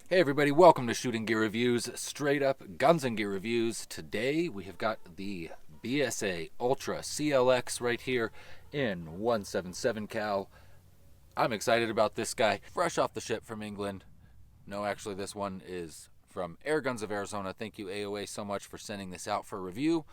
Hey everybody, welcome to Shooting Gear Reviews, straight up guns and gear reviews. Today we have got the BSA ULTRA CLX right here in 177 cal. I'm excited about this guy, fresh off the ship from England. No, actually this one is from Airguns of Arizona. Thank you AOA so much for sending this out for review.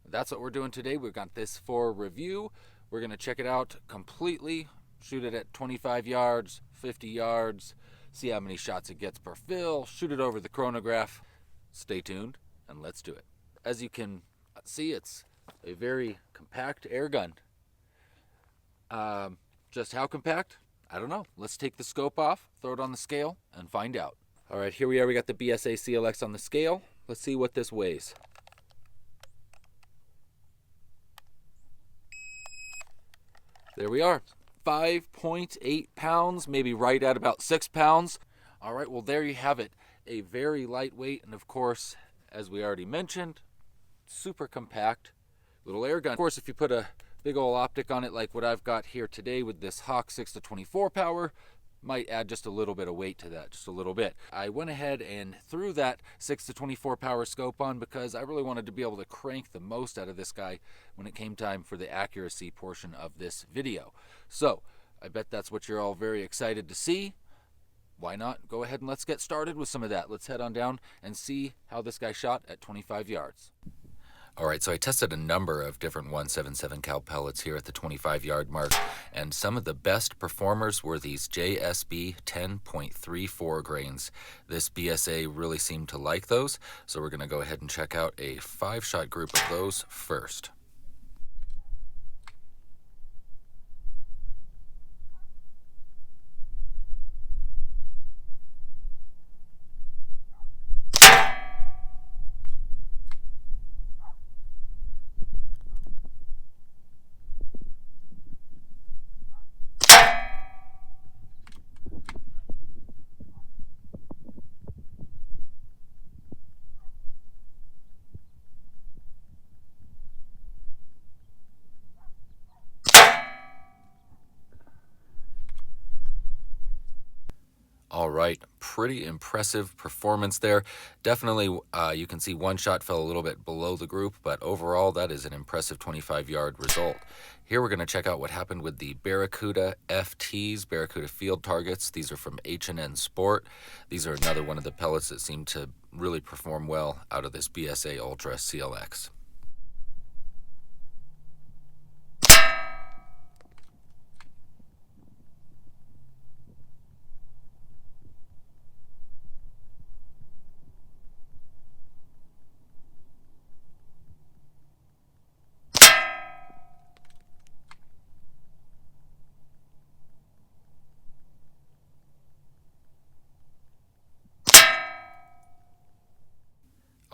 That's what we're doing today. We've got this for review. We're going to check it out completely, shoot it at 25 yards, 50 yards, see how many shots it gets per fill, shoot it over the chronograph. Stay tuned and let's do it. As you can see, it's a very compact air gun. Just how compact? I don't know. Let's take the scope off, throw it on the scale, and find out. All right, here we are. We got the BSA CLX on the scale. Let's see what this weighs. There we are. 5.8 pounds, maybe right at about 6 pounds. All right, well, there you have it. A very lightweight and, of course, as we already mentioned, super compact little air gun. Of course, if you put a big old optic on it like what I've got here today with this Hawk 6-24 power, might add just a little bit of weight to that, just a little bit. I went ahead and threw that 6-24 power scope on because I really wanted to be able to crank the most out of this guy when it came time for the accuracy portion of this video. So I bet that's what you're all very excited to see. Why not go ahead and let's get started with some of that. Let's head on down and see how this guy shot at 25 yards. All right, so I tested a number of different 177 cal pellets here at the 25-yard mark, and some of the best performers were these JSB 10.34 grains. This BSA really seemed to like those, so we're going to go ahead and check out a 5-shot group of those first. All right, pretty impressive performance there. Definitely, you can see one shot fell a little bit below the group, but overall, that is an impressive 25-yard result. Here we're going to check out what happened with the Barracuda FTs, Barracuda Field Targets. These are from H&N Sport. These are another one of the pellets that seem to really perform well out of this BSA ULTRA CLX.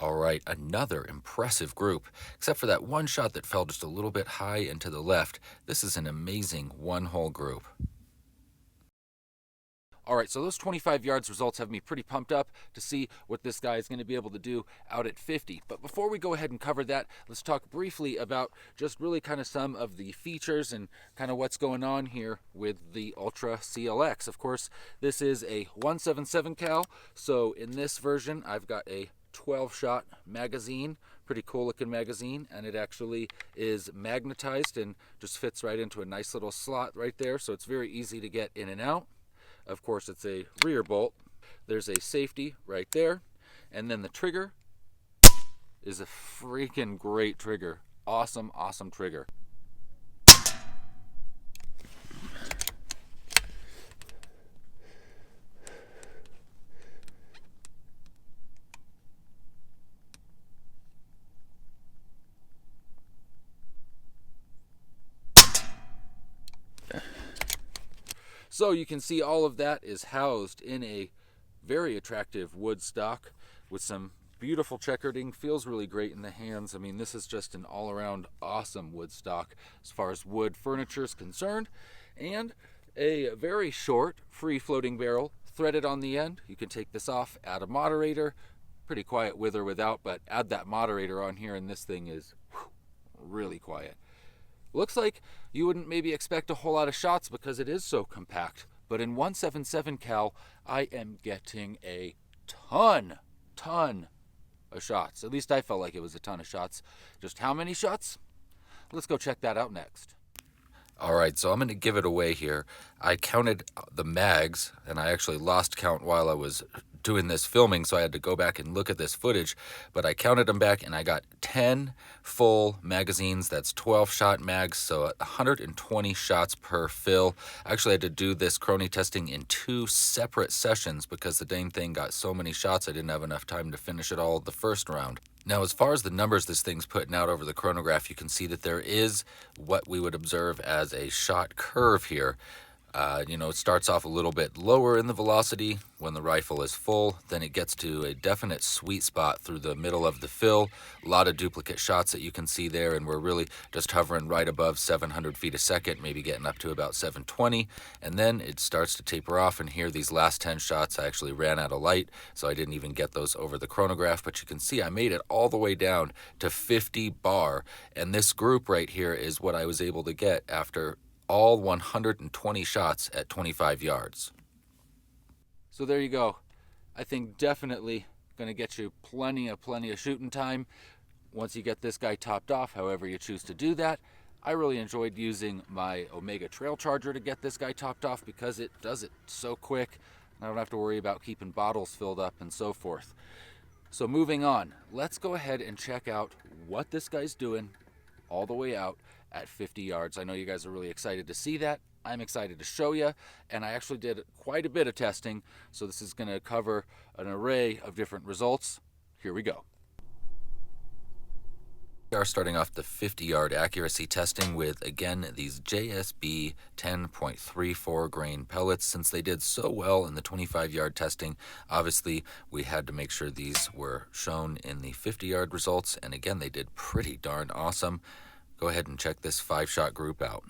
All right, another impressive group, except for that one shot that fell just a little bit high and to the left. This is an amazing one-hole group. All right, so those 25 yards results have me pretty pumped up to see what this guy is going to be able to do out at 50. But before we go ahead and cover that, let's talk briefly about just really kind of some of the features and kind of what's going on here with the ULTRA CLX. Of course, this is a 177 cal, so in this version, I've got a 12-shot magazine, pretty cool looking magazine, and it actually is magnetized and just fits right into a nice little slot right there, so it's very easy to get in and out. Of course, it's a rear bolt. There's a safety right there, and then the trigger is a freaking great trigger. Awesome, awesome trigger. So you can see all of that is housed in a very attractive wood stock with some beautiful checkerding. Feels really great in the hands. I mean, this is just an all-around awesome wood stock as far as wood furniture is concerned. And a very short free-floating barrel threaded on the end. You can take this off, add a moderator. Pretty quiet with or without, but add that moderator on here and this thing is really quiet. Looks like you wouldn't maybe expect a whole lot of shots because it is so compact, But in 177 cal, I am getting a ton of shots. At least I felt like it was a ton of shots. Just how many shots? Let's go check that out next. All right, so I'm going to give it away here. I counted the mags, and I actually lost count while I was doing this filming, so I had to go back and look at this footage. But I counted them back, and I got 10 full magazines. That's 12-shot mags, so 120 shots per fill. I actually had to do this crony testing in 2 separate sessions because the dang thing got so many shots I didn't have enough time to finish it all the first round. Now, as far as the numbers this thing's putting out over the chronograph, you can see that there is what we would observe as a shot curve here. It starts off a little bit lower in the velocity when the rifle is full, then it gets to a definite sweet spot through the middle of the fill. A lot of duplicate shots that you can see there, and we're really just hovering right above 700 feet a second, maybe getting up to about 720, and then it starts to taper off. And here, these last 10 shots, I actually ran out of light, so I didn't even get those over the chronograph, but you can see I made it all the way down to 50 bar, and this group right here is what I was able to get after all 120 shots at 25 yards. So there you go. I think definitely going to get you plenty of shooting time once you get this guy topped off, however you choose to do that. I really enjoyed using my Omega Trail Charger to get this guy topped off because it does it so quick. I don't have to worry about keeping bottles filled up and so forth. So moving on, let's go ahead and check out what this guy's doing all the way out at 50 yards. I know you guys are really excited to see that. I'm excited to show you, and I actually did quite a bit of testing, so this is going to cover an array of different results. Here we go. We are starting off the 50-yard accuracy testing with, again, these JSB 10.34 grain pellets. Since they did so well in the 25-yard testing, obviously we had to make sure these were shown in the 50-yard results, and again, they did pretty darn awesome. Go ahead and check this 5-shot group out.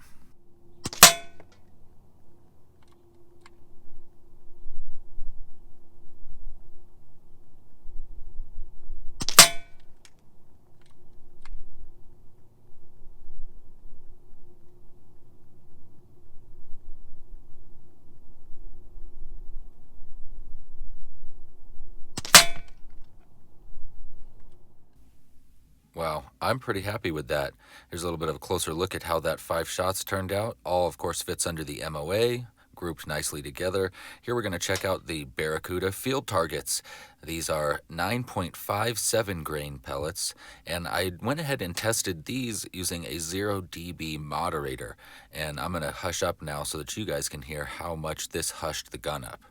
Wow, I'm pretty happy with that. Here's a little bit of a closer look at how that 5 shots turned out. All, of course, fits under the MOA, grouped nicely together. Here we're going to check out the Barracuda field targets. These are 9.57 grain pellets, and I went ahead and tested these using a 0 dB moderator. And I'm going to hush up now so that you guys can hear how much this hushed the gun up.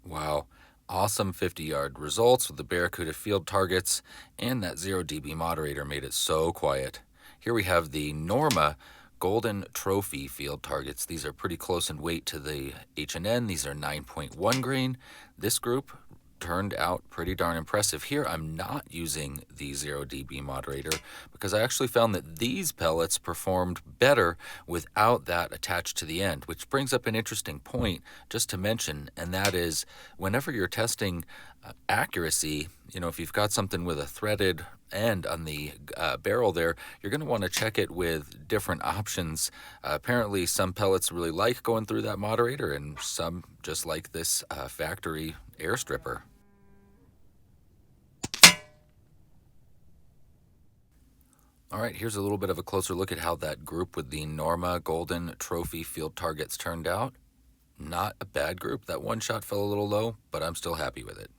Wow, awesome 50-yard results with the Barracuda field targets, and that 0 dB moderator made it so quiet. Here we have the Norma Golden Trophy field targets. These are pretty close in weight to the H&N. These are 9.1 grain. This group turned out pretty darn impressive. Here I'm not using the 0 dB moderator because I actually found that these pellets performed better without that attached to the end, which brings up an interesting point just to mention, and that is whenever you're testing accuracy, if you've got something with a threaded end on the barrel there, you're going to want to check it with different options. Apparently some pellets really like going through that moderator, and some just like this factory air stripper. All right, here's a little bit of a closer look at how that group with the Norma Golden Trophy field targets turned out. Not a bad group. That one shot fell a little low, but I'm still happy with it.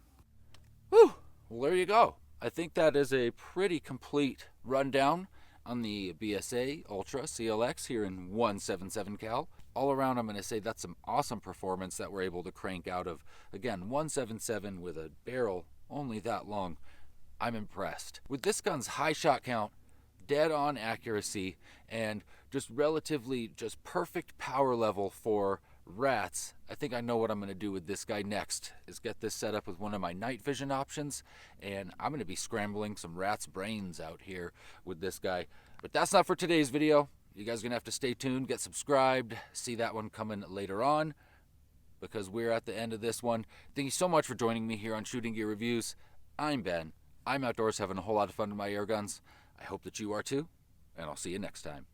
Whew, well, there you go. I think that is a pretty complete rundown on the BSA Ultra CLX here in 177 cal. All around, I'm going to say that's some awesome performance that we're able to crank out of, again, 177 with a barrel only that long. I'm impressed. With this gun's high shot count, dead on accuracy, and just relatively just perfect power level for rats, I think I know what I'm going to do with this guy next, is get this set up with one of my night vision options, and I'm going to be scrambling some rats' brains out here with this guy. But that's not for today's video. You guys are going to have to stay tuned, get subscribed, see that one coming later on, because we're at the end of this one. Thank you so much for joining me here on Shooting Gear Reviews. I'm Ben. I'm outdoors having a whole lot of fun with my air guns. I hope that you are too, and I'll see you next time.